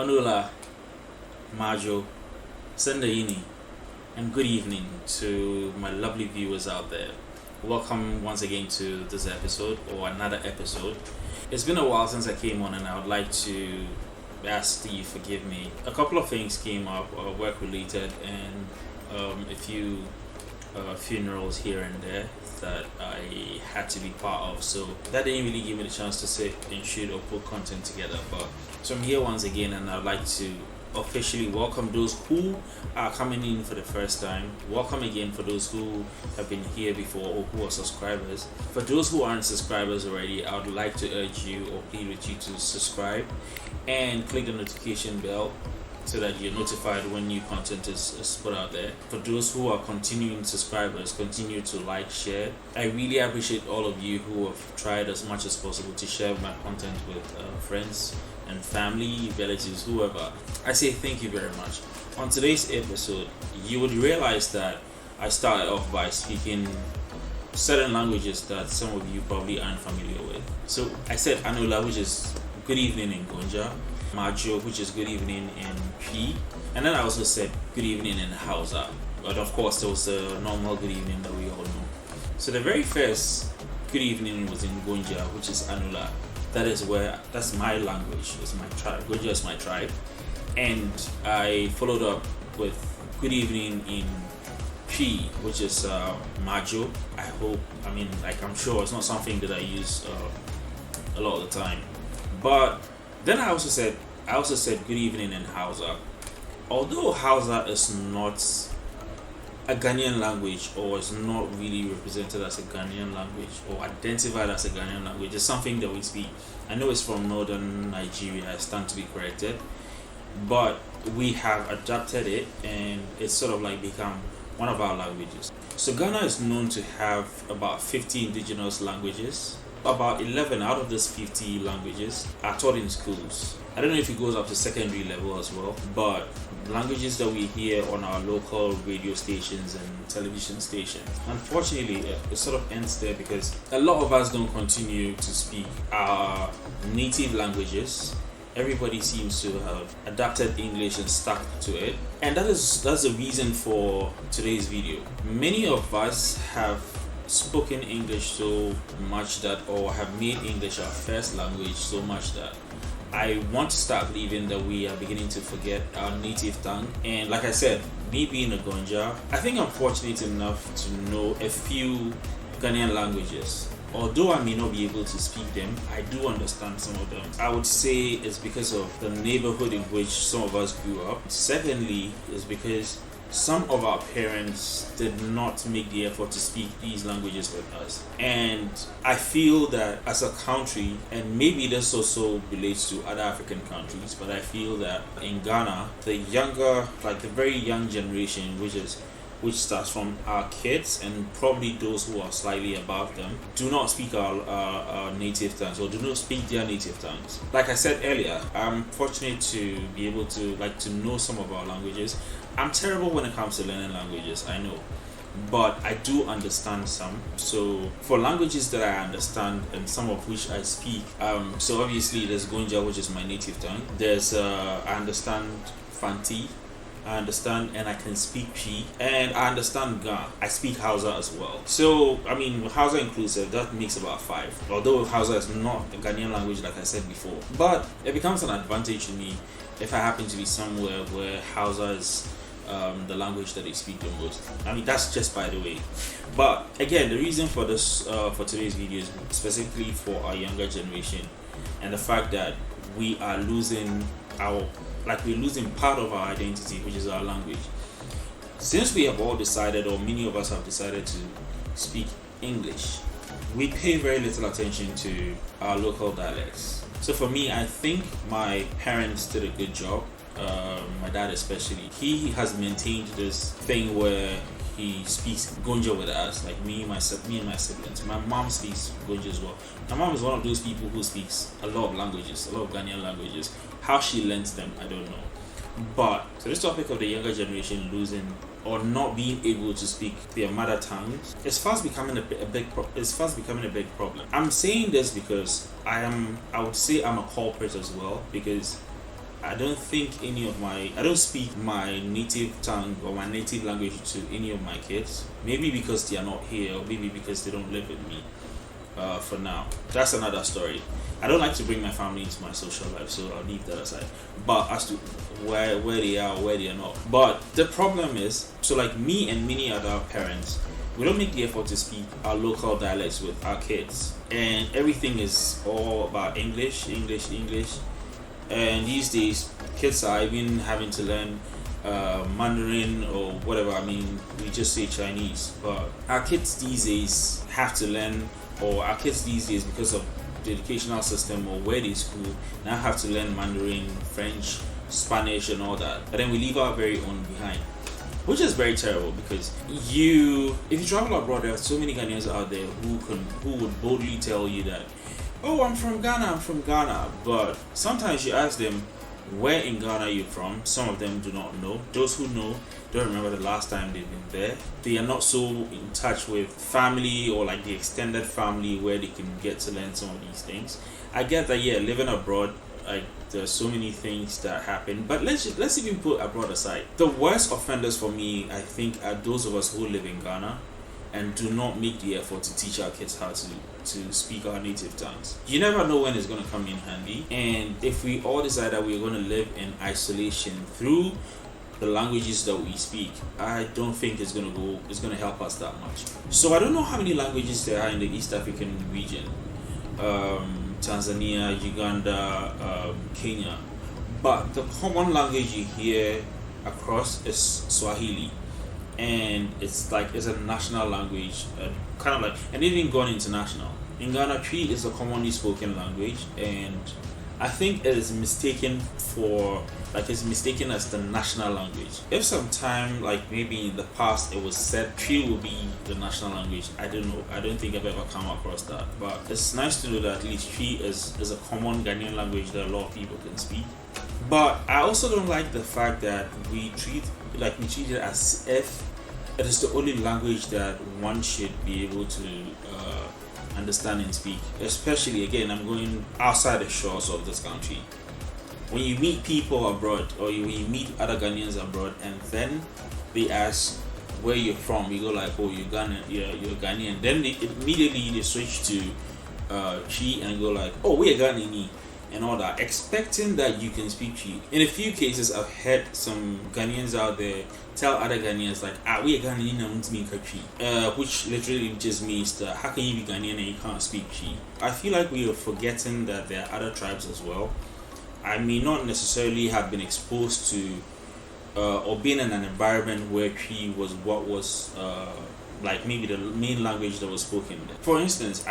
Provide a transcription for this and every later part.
Onula, Majo, Sendayini, and good evening to my lovely viewers out there. Welcome once again to this episode or another episode. It's been a while since I came on, and I would like to ask that you forgive me. A couple of things came up, work related, and a few funerals here and there that I had to be part of, so that didn't really give me the chance to sit and shoot or put content together. But so I'm here once again, and I'd like to officially welcome those who are coming in for the first time. Welcome again for those who have been here before or who are subscribers. For those who aren't subscribers already, I would like to urge you or plead with you to subscribe and click the notification bell so that you're notified when new content is put out there. For those who are continuing subscribers, continue to like, share. I really appreciate all of you who have tried as much as possible to share my content with friends and family, relatives, whoever. I say thank you very much. On today's episode, you would realize that I started off by speaking certain languages that some of you probably aren't familiar with. So I said Anula, which is good evening in Gonja, Majo, which is good evening in P, and then I also said good evening in Hausa. But of course, there was a normal good evening that we all know. So the very first good evening was in Gonja, which is Anula. That's my language. It's my tribe. Gonja is my tribe, and I followed up with good evening in P, which is Majo. I'm sure it's not something that I use a lot of the time, but then I also said good evening in Hausa. Although Hausa is not a Ghanaian language, or is not really represented as a Ghanaian language or identified as a Ghanaian language, it's something that we speak. I know it's from northern Nigeria, I stand to be corrected, but we have adapted it and it's sort of like become one of our languages. So Ghana is known to have about 50 indigenous languages. About 11 out of these 50 languages are taught in schools. I don't know if it goes up to secondary level as well, but languages that we hear on our local radio stations and television stations, unfortunately, it sort of ends there because a lot of us don't continue to speak our native languages. Everybody seems to have adapted English and stuck to it, and that's the reason for today's video. Many of us have spoken English so much that, or have made English our first language so much that I want to start believing that we are beginning to forget our native tongue. And like I said, me being a Gonja, I think I'm fortunate enough to know a few Ghanaian languages. Although I may not be able to speak them, I do understand some of them. I would say it's because of the neighborhood in which some of us grew up. Secondly, is because some of our parents did not make the effort to speak these languages with us. And I feel that as a country, and maybe this also relates to other African countries, but I feel that in Ghana, the very young generation, which starts from our kids and probably those who are slightly above them, do not speak our native tongues, or do not speak their native tongues. Like I said earlier, I'm fortunate to be able to know some of our languages. I'm terrible when it comes to learning languages, I know, but I do understand some. So for languages that I understand and some of which I speak, so obviously there's Gonja, which is my native tongue. There's I understand Fanti, I understand and I can speak P, and I understand Ga. I speak Hausa as well. So Hausa inclusive, that makes about 5. Although Hausa is not a Ghanaian language like I said before, but it becomes an advantage to me if I happen to be somewhere where Hausa is the language that they speak the most. That's just by the way. But again, the reason for this for today's video is specifically for our younger generation, and the fact that we are losing we're losing part of our identity, which is our language. Since we have all decided, or many of us have decided, to speak English, we pay very little attention to our local dialects. So for me, I think my parents did a good job. My dad especially, he has maintained this thing where he speaks Gonja with us, like me and my siblings. My mom speaks Gonja as well. My mom is one of those people who speaks a lot of languages, a lot of Ghanaian languages. How she learns them, I don't know. But so this topic of the younger generation losing or not being able to speak their mother tongue is fast becoming a big problem. I'm saying this because I would say I'm a culprit as well, because I don't speak my native tongue or my native language to any of my kids. Maybe because they are not here, or maybe because they don't live with me. For now, that's another story. I don't like to bring my family into my social life, so I'll leave that aside. But as to where they are, where they are not. But the problem is, so like me and many other parents, we don't make the effort to speak our local dialects with our kids, and everything is all about English. And these days, kids are even having to learn Mandarin or whatever. I mean, we just say Chinese, but our kids these days have to learn, or our kids these days, because of the educational system or where they school, now have to learn Mandarin, French, Spanish, and all that. And then we leave our very own behind, which is very terrible, because if you travel abroad, there are so many Ghanaians out there who would boldly tell you that, oh, I'm from Ghana, but sometimes you ask them where in Ghana you're from. Some of them do not know. Those who know don't remember the last time they've been there. They are not so in touch with family or like the extended family where they can get to learn some of these things. I get that, yeah, living abroad, like there's so many things that happen, but let's even put abroad aside. The worst offenders for me, I think, are those of us who live in Ghana and do not make the effort to teach our kids how to speak our native tongues. You never know when it's going to come in handy, and if we all decide that we're going to live in isolation through the languages that we speak, I don't think it's going to help us that much. So I don't know how many languages there are in the East African region, Tanzania, Uganda, Kenya, but the common language you hear across is Swahili. And it's a national language, kind of like, and even gone international. In Ghana, Twi is a commonly spoken language, and I think it is mistaken as the national language. If sometime, like maybe in the past, it was said Twi will be the national language, I don't know. I don't think I've ever come across that, but it's nice to know that at least Twi is a common Ghanaian language that a lot of people can speak. But I also don't like the fact that we treat it as if it is the only language that one should be able to understand and speak. Especially, again, I'm going outside the shores of this country. When you meet people abroad, or when you meet other Ghanaians abroad, and then they ask where you're from, you go like, oh, you're Ghanaian, you're Ghanaian. Then immediately they switch to Chi and go like, oh, we're Ghanaian, and all that, expecting that you can speak Chi. In a few cases, I've heard some Ghanaians out there tell other Ghanaians like, we are Ghanaian and want to speak Chi, which literally just means that how can you be Ghanaian and you can't speak Chi? I feel like we are forgetting that there are other tribes as well. I may not necessarily have been exposed to or been in an environment where Chi was what was like maybe the main language that was spoken there. For instance,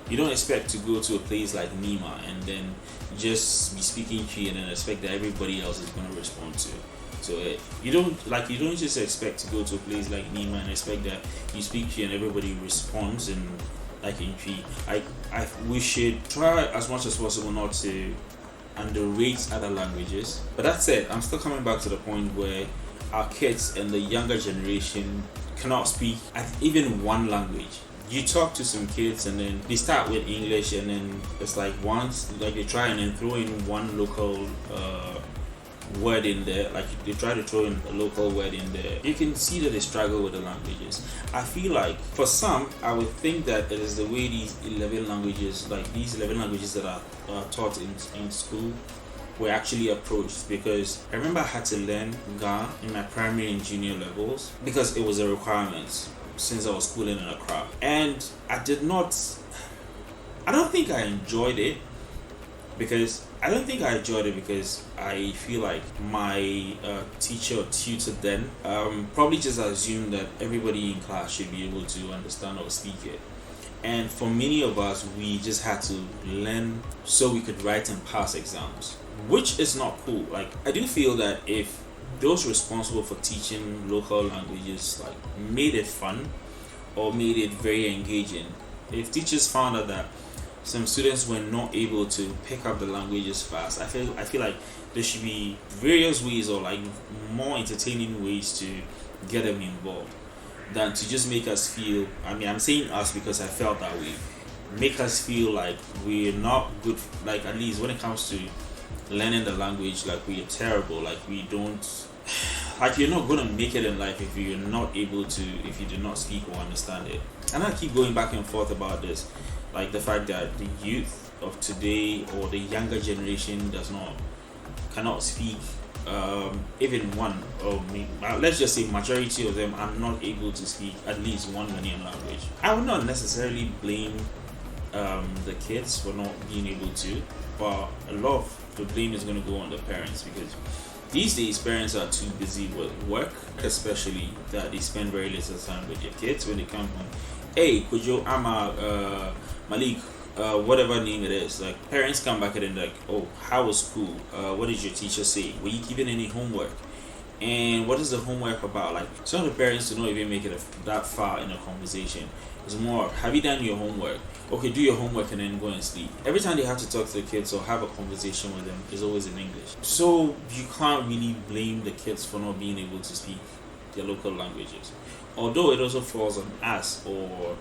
you don't expect to go to a place like Nima and then just be speaking Chi and then expect that everybody else is going to respond to it. So you don't just expect to go to a place like Nima and expect that you speak Chi and everybody responds in Chi. We should try as much as possible not to underrate other languages. But that said, I'm still coming back to the point where our kids and the younger generation cannot speak even one language. You talk to some kids and then they start with English, and then it's like they try and then throw in one local word in there, like they try to throw in a local word in there. You can see that they struggle with the languages. I feel like for some, I would think that it is the way these 11 languages that are taught in school were actually approached, because I remember I had to learn Ga in my primary and junior levels because it was a requirement since I was schooling in Accra, and I don't think I enjoyed it because I feel like my teacher or tutor then probably just assumed that everybody in class should be able to understand or speak it. And for many of us, we just had to learn so we could write and pass exams, which is not cool. Like, I do feel that if those responsible for teaching local languages made it fun or made it very engaging, if teachers found out that some students were not able to pick up the languages fast, I feel like there should be various ways or more entertaining ways to get them involved than to just make us feel, I'm saying us because I felt that way, make us feel like we're not good, at least when it comes to learning the language like we are terrible, like we don't, like you're not gonna make it in life if you're not able to, if you do not speak or understand it. And I keep going back and forth about this, like the fact that the youth of today or the younger generation cannot speak even one, or let's just say majority of them are not able to speak at least one Ghanaian language. I would not necessarily blame the kids for not being able to, but a lot of the blame is going to go on the parents, because these days parents are too busy with work, especially that they spend very little time with their kids. When they come home, hey Kojo, Ama, Malik, whatever name it is, like parents come back and like, oh, how was school? What did your teacher say? Were you given any homework? And what is the homework about? Like some of the parents do not even make it that far in a conversation. It's more, have you done your homework? Okay, do your homework and then go and sleep. Every time they have to talk to the kids or have a conversation with them, is always in English. So you can't really blame the kids for not being able to speak their local languages. Although it also falls on us or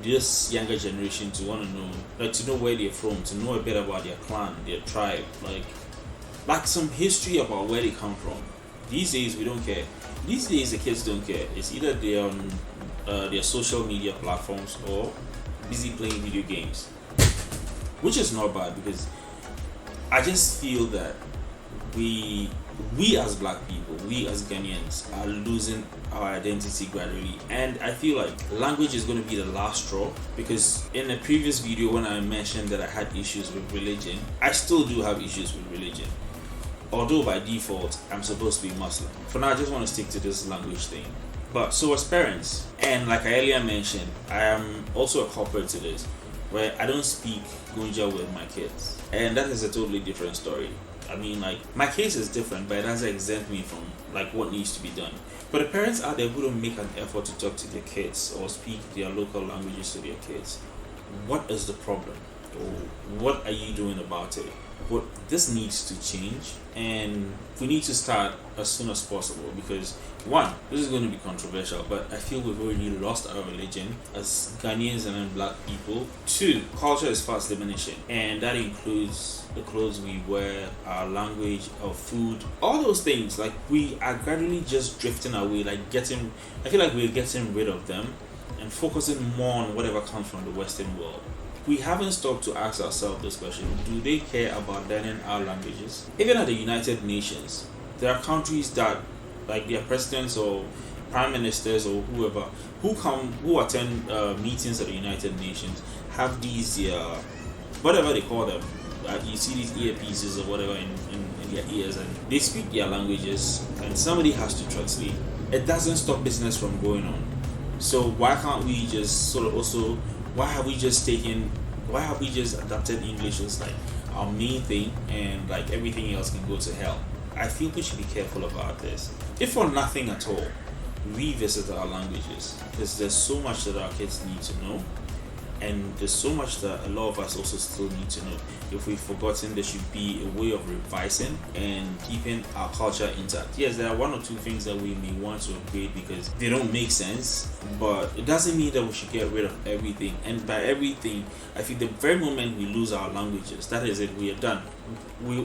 this younger generation to want to know, like to know where they're from, to know a bit about their clan, their tribe, like some history about where they come from. These days we don't care. These days the kids don't care. It's either they're on their social media platforms or busy playing video games, which is not bad, because I just feel that we as black people, we as Ghanaians are losing our identity gradually, and I feel like language is going to be the last straw, because in a previous video when I mentioned that I had issues with religion, I still do have issues with religion, although by default I'm supposed to be Muslim. For now I just want to stick to this language thing. But so as parents, and like I earlier mentioned, I am also a culprit to this, where I don't speak Gunja with my kids, and that is a totally different story. I mean, like, my case is different, but it doesn't exempt me from like what needs to be done. But the parents out there who don't make an effort to talk to their kids or speak their local languages to their kids, what is the problem? Or what are you doing about it? But this needs to change, and we need to start as soon as possible, because one, this is going to be controversial, but I feel we've already lost our religion as Ghanaians and then black people. Two, culture is fast diminishing, and that includes the clothes we wear, our language, our food, all those things. Like, we are gradually just drifting away, I feel like we're getting rid of them and focusing more on whatever comes from the Western world. We haven't stopped to ask ourselves this question: do they care about learning our languages? Even at the United Nations, there are countries that, like their presidents or prime ministers or whoever, who attend meetings at the United Nations, have these whatever they call them. You see these earpieces or whatever in their ears, and they speak their languages, and somebody has to translate. It doesn't stop business from going on. So why can't we just sort of also? Why have we just adapted English as like our main thing, and like everything else can go to hell? I feel we should be careful about this. If for nothing at all, revisit our languages, because there's so much that our kids need to know, and there's so much that a lot of us also still need to know. If we've forgotten, there should be a way of revising and keeping our culture intact. Yes, there are one or two things that we may want to upgrade because they don't make sense, but it doesn't mean that we should get rid of everything. And by everything, I think the very moment we lose our languages, that is it, we are done.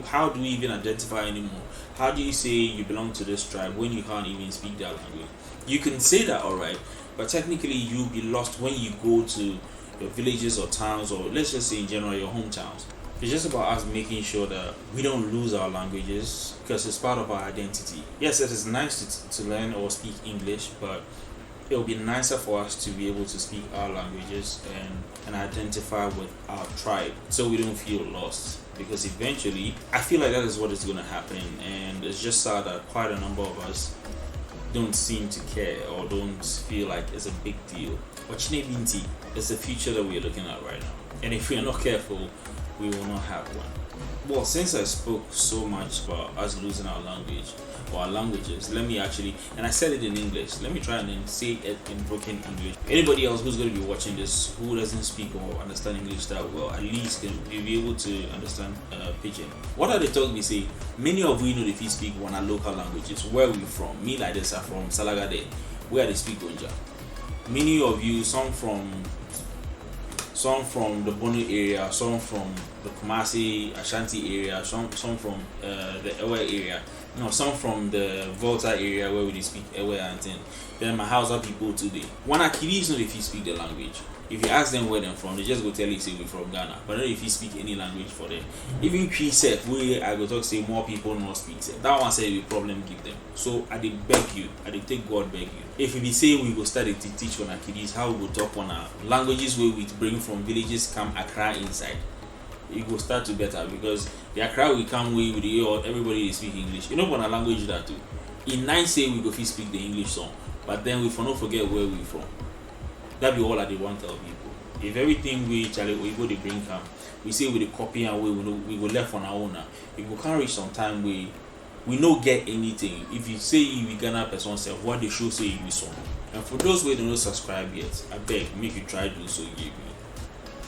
How do we even identify anymore? How do you say you belong to this tribe when you can't even speak that language? You can say that, alright, but technically you'll be lost when you go to your villages or towns, or let's just say in general your hometowns. It's just about us making sure that we don't lose our languages, because it's part of our identity. Yes, it is nice to learn or speak English, but it will be nicer for us to be able to speak our languages and identify with our tribe, so we don't feel lost. Because eventually, I feel like that is what is going to happen, and it's just sad that quite a number of us don't seem to care or don't feel like it's a big deal. But Chinebinti is the future that we're looking at right now, and if we are not careful, we will not have one. Well, since I spoke so much about us losing our language or our languages, let me actually, and I said it in English, let me try and then say it in broken English. Anybody else who's going to be watching this who doesn't speak or understand English that well, at least can be able to understand Pidgin. What are they talking me say? Many of we know if you speak one of local languages. Where we from? Me like this are from Salagade, where they speak Gonja. Many of you, some from some from the Bono area, some from the Kumasi Ashanti area, some from the Ewe area, some from the Volta area where we speak Ewe and thing. Then my Hausa people today. When Akidis know if you speak the language. If you ask them where they're from, they just go tell you say we're from Ghana. But not if you speak any language for them. Even P-Set, where I go talk say more people not speak set. That one say we problem give them. So I did beg you, I did take God beg you. If we say we go start to teach on our kiddies how we go talk on our languages where we bring from villages come Accra inside. It will start to better because the Accra we come with the or everybody is speak English. You know what a language that too. In 9 say we go speak the English song, but then we for not forget where we from. That be all I did want to tell people. If everything we go to bring come, we say with the copy and we go left on our own. It will can't reach some time we no get anything. If you say we Ghana person self, what they should say you song. And for those who don't subscribe yet, I beg make you try do so give me.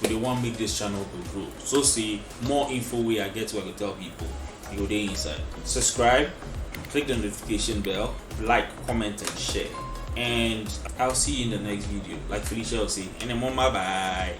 But they want make this channel to grow. So see more info where I get to I can tell people. You go there inside. Subscribe, click the notification bell, like, comment and share. And I'll see you in the next video. Like Felicia will say, and then bye bye.